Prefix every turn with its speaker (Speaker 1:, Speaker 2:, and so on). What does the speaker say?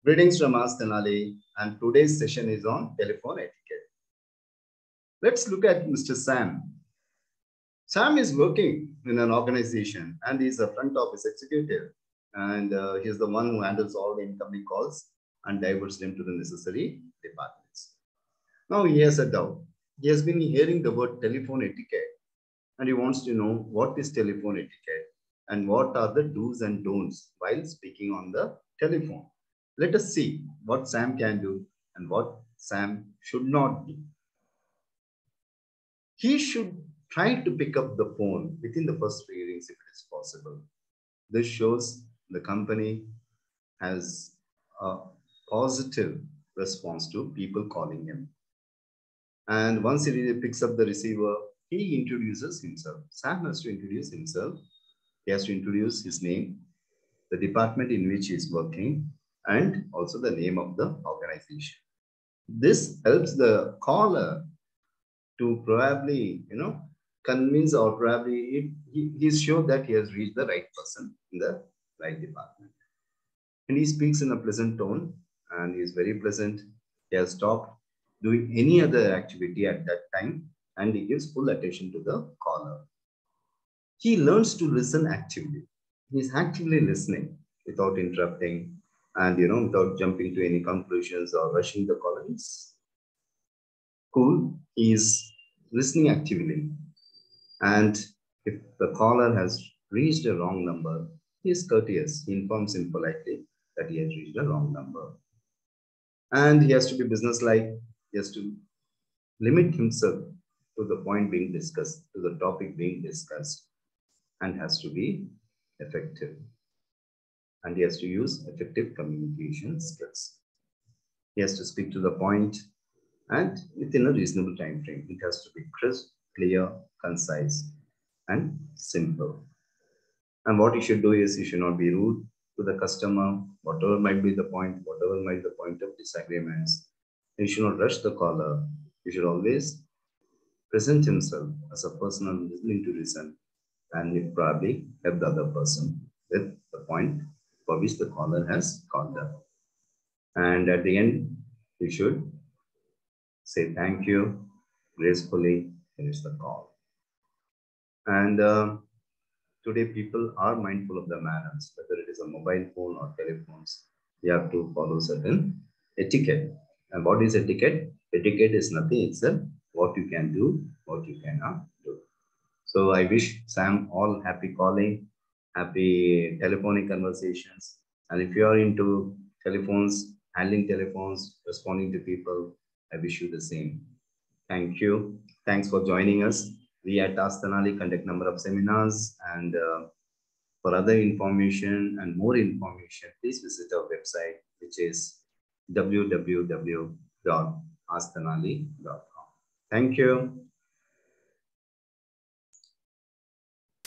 Speaker 1: Greetings from Asktenali, and today's session is on telephone etiquette. Let's look at Mr. Sam. Sam is working in an organization and he's a front office executive. And he's the one who handles all the incoming calls and diverts them to the necessary departments. Now he has a doubt. He has been hearing the word telephone etiquette and he wants to know what is telephone etiquette and what are the do's and don'ts while speaking on the telephone. Let us see what Sam can do and what Sam should not do. He should try to pick up the phone within the first few rings if it is possible. This shows the company has a positive response to people calling him. And once he picks up the receiver, he introduces himself. Sam has to introduce himself. He has to introduce his name, the department in which he is working, and also the name of the organization. This helps the caller to probably, convince, or probably he's sure that he has reached the right person in the right department. And he speaks in a pleasant tone and he is very pleasant. He has stopped doing any other activity at that time and he gives full attention to the caller. He learns to listen actively. He's actively listening without interrupting and without jumping to any conclusions or rushing the caller. It's cool. He is listening actively. And if the caller has reached a wrong number, he is courteous. He informs him politely that he has reached a wrong number. And he has to be businesslike. He has to limit himself to the point being discussed, to the topic being discussed, and has to be effective. And he has to use effective communication skills. He has to speak to the point and within a reasonable time frame. It has to be crisp, clear, concise, and simple. And what you should do is you should not be rude to the customer, whatever might be the point, whatever might be the point of disagreements. You should not rush the caller. You should always present himself as a person listening to listen, and you probably help the other person with the point for which the caller has called up. And at the end, you should say thank you gracefully, finish the call. And today people are mindful of the manners, whether it is a mobile phone or telephones. You have to follow certain etiquette. And what is etiquette? Etiquette is nothing except what you can do, what you cannot do. So I wish Sam all happy calling, happy telephonic conversations. And if you are into telephones, handling telephones, responding to people, I wish you the same. Thank you. Thanks for joining us. We at Asktenali conduct number of seminars, and for other information and more information, please visit our website, which is www.asktenali.com. Thank you.